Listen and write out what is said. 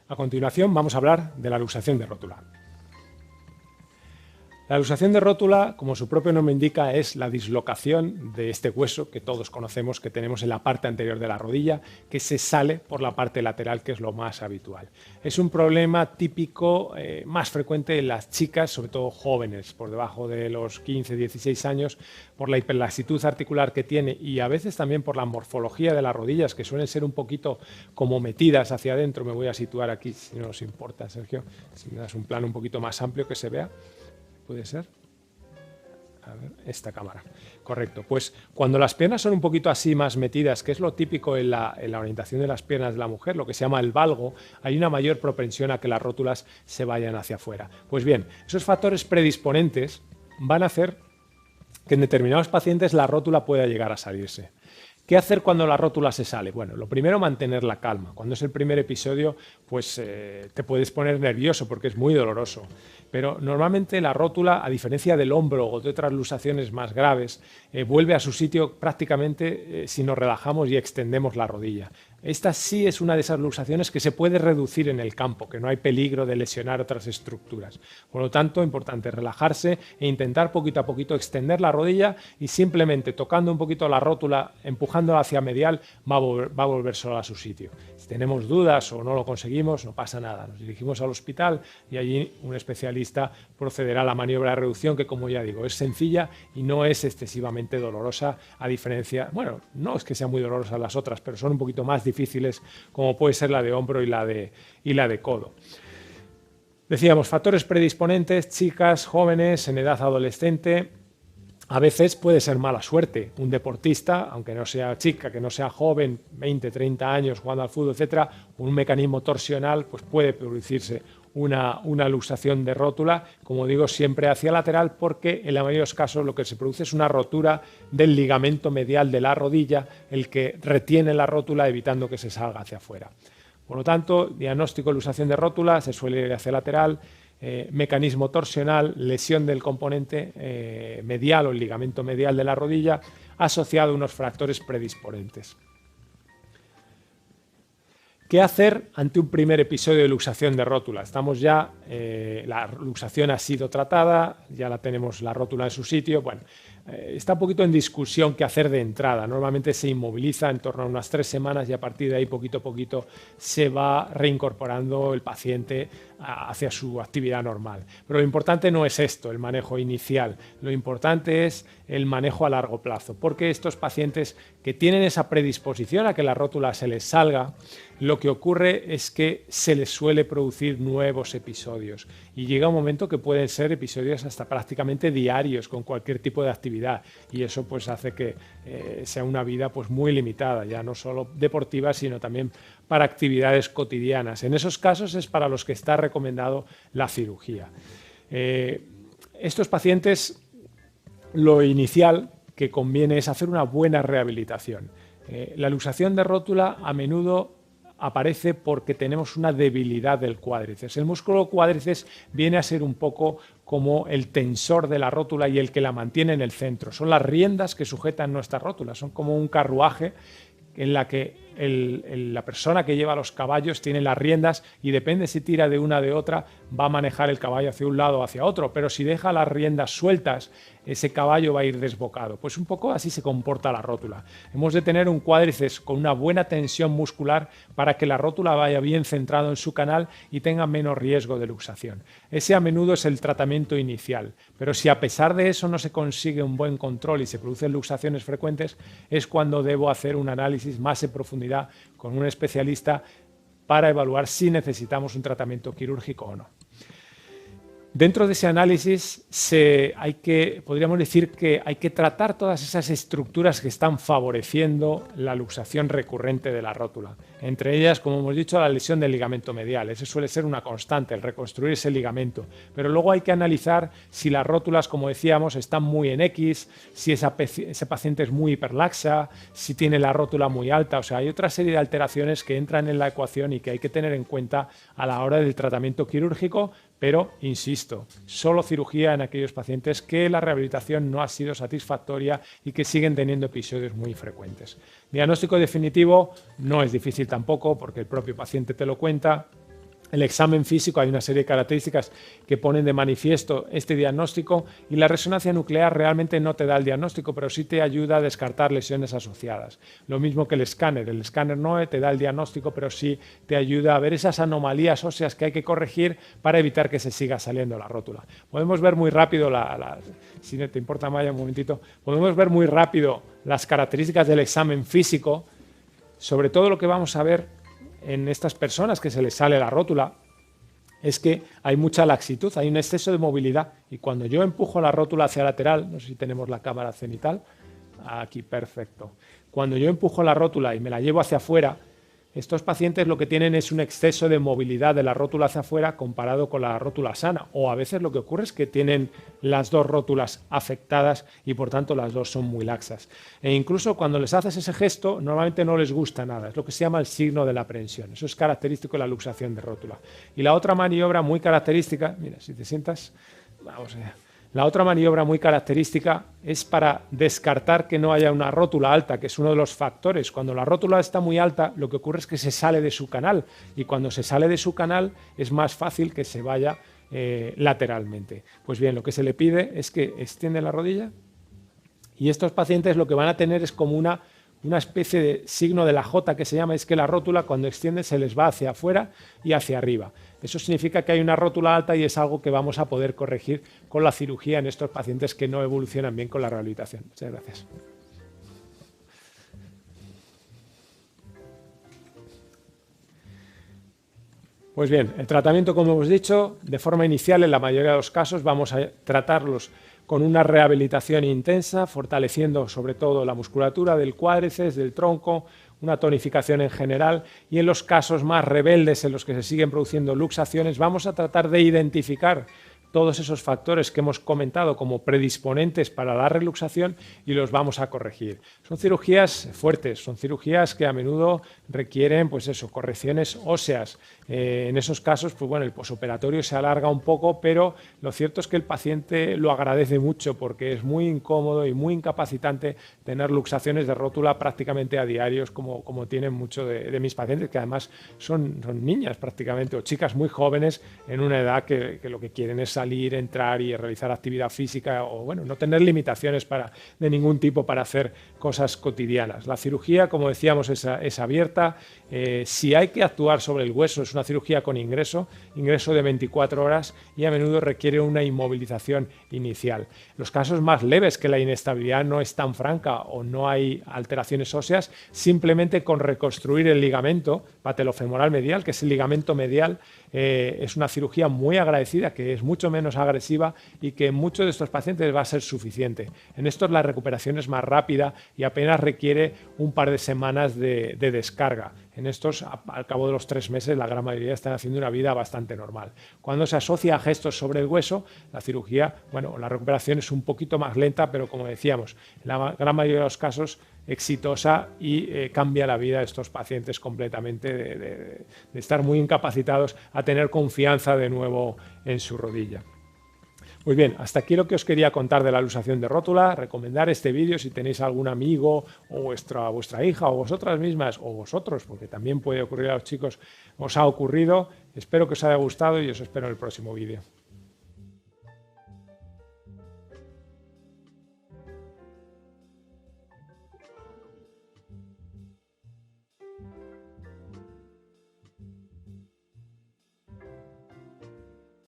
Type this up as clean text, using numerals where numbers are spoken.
A continuación vamos a hablar de la luxación de rótula. La luxación de rótula, como su propio nombre indica, es la dislocación de este hueso que todos conocemos, que tenemos en la parte anterior de la rodilla, que se sale por la parte lateral, que es lo más habitual. Es un problema típico, más frecuente en las chicas, sobre todo jóvenes, por debajo de los 15-16 años, por la hiperlaxitud articular que tiene y a veces también por la morfología de las rodillas, que suelen ser un poquito como metidas hacia adentro. Me voy a situar aquí, si no os importa, Sergio, si me das un plano un poquito más amplio que se vea. ¿Puede ser? A ver, esta cámara. Correcto. Pues cuando las piernas son un poquito así más metidas, que es lo típico en la orientación de las piernas de la mujer, lo que se llama el valgo, hay una mayor propensión a que las rótulas se vayan hacia afuera. Pues bien, esos factores predisponentes van a hacer que en determinados pacientes la rótula pueda llegar a salirse. ¿Qué hacer cuando la rótula se sale? Bueno, lo primero, mantener la calma. Cuando es el primer episodio, pues te puedes poner nervioso porque es muy doloroso. Pero normalmente la rótula, a diferencia del hombro o de otras luxaciones más graves, vuelve a su sitio prácticamente si nos relajamos y extendemos la rodilla. Esta sí es una de esas luxaciones que se puede reducir en el campo, que no hay peligro de lesionar otras estructuras. Por lo tanto, importante relajarse e intentar poquito a poquito extender la rodilla y simplemente tocando un poquito la rótula, empujándola hacia medial, va a volver sola a su sitio. Si tenemos dudas o no lo conseguimos, no pasa nada. Nos dirigimos al hospital y allí un especialista procederá a la maniobra de reducción, que como ya digo, es sencilla y no es excesivamente dolorosa, a diferencia, bueno, no es que sean muy dolorosas las otras, pero son un poquito más difíciles, como puede ser la de hombro y la de codo. Decíamos, factores predisponentes, chicas, jóvenes, en edad adolescente. A veces puede ser mala suerte. Un deportista, aunque no sea chica, que no sea joven, 20, 30 años jugando al fútbol, etcétera, un mecanismo torsional, pues puede producirse una luxación de rótula, como digo, siempre hacia lateral, porque en la mayoría de los casos lo que se produce es una rotura del ligamento medial de la rodilla, el que retiene la rótula evitando que se salga hacia afuera. Por lo tanto, diagnóstico de luxación de rótula se suele ir hacia lateral, mecanismo torsional, lesión del componente medial o el ligamento medial de la rodilla, asociado a unos factores predisponentes. ¿Qué hacer ante un primer episodio de luxación de rótula? Estamos ya, la luxación ha sido tratada, ya la tenemos la rótula en su sitio. Bueno, está un poquito en discusión qué hacer de entrada. Normalmente se inmoviliza en torno a unas 3 semanas y a partir de ahí poquito a poquito se va reincorporando el paciente hacia su actividad normal. Pero lo importante no es esto, el manejo inicial. Lo importante es el manejo a largo plazo, porque estos pacientes que tienen esa predisposición a que la rótula se les salga, lo que ocurre es que se les suele producir nuevos episodios y llega un momento que pueden ser episodios hasta prácticamente diarios con cualquier tipo de actividad y eso pues hace que sea una vida pues muy limitada, ya no solo deportiva sino también para actividades cotidianas. En esos casos es para los que está recomendado la cirugía. Estos pacientes, lo inicial que conviene es hacer una buena rehabilitación. La luxación de rótula a menudo aparece porque tenemos una debilidad del cuádriceps. El músculo cuádriceps viene a ser un poco como el tensor de la rótula y el que la mantiene en el centro. Son las riendas que sujetan nuestra rótula, son como un carruaje en la que la persona que lleva los caballos tiene las riendas y depende si tira de una o de otra, va a manejar el caballo hacia un lado o hacia otro, pero si deja las riendas sueltas, ese caballo va a ir desbocado. Pues un poco así se comporta la rótula. Hemos de tener un cuádriceps con una buena tensión muscular para que la rótula vaya bien centrado en su canal y tenga menos riesgo de luxación. Ese a menudo es el tratamiento inicial, pero si a pesar de eso no se consigue un buen control y se producen luxaciones frecuentes, es cuando debo hacer un análisis más en profundidad con un especialista para evaluar si necesitamos un tratamiento quirúrgico o no. Dentro de ese análisis podríamos decir que hay que tratar todas esas estructuras que están favoreciendo la luxación recurrente de la rótula. Entre ellas, como hemos dicho, la lesión del ligamento medial. Eso suele ser una constante, el reconstruir ese ligamento. Pero luego hay que analizar si las rótulas, como decíamos, están muy en X, si ese paciente es muy hiperlaxa, si tiene la rótula muy alta. O sea, hay otra serie de alteraciones que entran en la ecuación y que hay que tener en cuenta a la hora del tratamiento quirúrgico, pero, insisto, solo cirugía en aquellos pacientes que la rehabilitación no ha sido satisfactoria y que siguen teniendo episodios muy frecuentes. Diagnóstico definitivo no es difícil tampoco porque el propio paciente te lo cuenta. El examen físico, hay una serie de características que ponen de manifiesto este diagnóstico y la resonancia nuclear realmente no te da el diagnóstico, pero sí te ayuda a descartar lesiones asociadas. Lo mismo que el escáner no te da el diagnóstico, pero sí te ayuda a ver esas anomalías óseas que hay que corregir para evitar que se siga saliendo la rótula. Podemos ver muy rápido, si no te importa Maya un momentito, podemos ver muy rápido las características del examen físico, sobre todo lo que vamos a ver en estas personas que se les sale la rótula es que hay mucha laxitud, hay un exceso de movilidad y cuando yo empujo la rótula hacia lateral, no sé si tenemos la cámara cenital, aquí perfecto, cuando yo empujo la rótula y me la llevo hacia afuera, estos pacientes lo que tienen es un exceso de movilidad de la rótula hacia afuera comparado con la rótula sana, o a veces lo que ocurre es que tienen las dos rótulas afectadas y por tanto las dos son muy laxas. E incluso cuando les haces ese gesto normalmente no les gusta nada, es lo que se llama el signo de la aprensión, eso es característico de la luxación de rótula. Y la otra maniobra muy característica, mira, si te sientas, vamos allá. La otra maniobra muy característica es para descartar que no haya una rótula alta, que es uno de los factores. Cuando la rótula está muy alta, lo que ocurre es que se sale de su canal y cuando se sale de su canal es más fácil que se vaya lateralmente. Pues bien, lo que se le pide es que extiende la rodilla y estos pacientes lo que van a tener es como una especie de signo de la J que se llama, es que la rótula cuando extiende se les va hacia afuera y hacia arriba. Eso significa que hay una rótula alta y es algo que vamos a poder corregir con la cirugía en estos pacientes que no evolucionan bien con la rehabilitación. Muchas gracias. Pues bien, el tratamiento, como hemos dicho, de forma inicial en la mayoría de los casos vamos a tratarlos con una rehabilitación intensa, fortaleciendo sobre todo la musculatura del cuádriceps, del tronco, una tonificación en general y en los casos más rebeldes en los que se siguen produciendo luxaciones vamos a tratar de identificar todos esos factores que hemos comentado como predisponentes para la reluxación y los vamos a corregir. Son cirugías fuertes, son cirugías que a menudo requieren pues eso, correcciones óseas. En esos casos, pues bueno, el posoperatorio se alarga un poco, pero lo cierto es que el paciente lo agradece mucho porque es muy incómodo y muy incapacitante tener luxaciones de rótula prácticamente a diarios como tienen muchos de mis pacientes, que además son niñas prácticamente o chicas muy jóvenes en una edad que lo que quieren es salir, entrar y realizar actividad física o bueno, no tener limitaciones de ningún tipo para hacer cosas cotidianas. La cirugía, como decíamos, es abierta. Si hay que actuar sobre el hueso, es una cirugía con ingreso de 24 horas y a menudo requiere una inmovilización inicial. Los casos más leves, que la inestabilidad no es tan franca o no hay alteraciones óseas, simplemente con reconstruir el ligamento patelofemoral medial, que es el ligamento medial, es una cirugía muy agradecida, que es mucho menos agresiva y que en muchos de estos pacientes va a ser suficiente. En estos la recuperación es más rápida y apenas requiere un par de semanas de descarga. En estos, al cabo de los 3 meses, la gran mayoría están haciendo una vida bastante normal. Cuando se asocia a gestos sobre el hueso, la cirugía, bueno, la recuperación es un poquito más lenta, pero como decíamos, en la gran mayoría de los casos exitosa y cambia la vida de estos pacientes completamente de estar muy incapacitados a tener confianza de nuevo en su rodilla. Muy bien, hasta aquí lo que os quería contar de la luxación de rótula. Recomendar este vídeo si tenéis algún amigo o vuestra hija o vosotras mismas o vosotros, porque también puede ocurrir a los chicos, os ha ocurrido. Espero que os haya gustado y os espero en el próximo vídeo.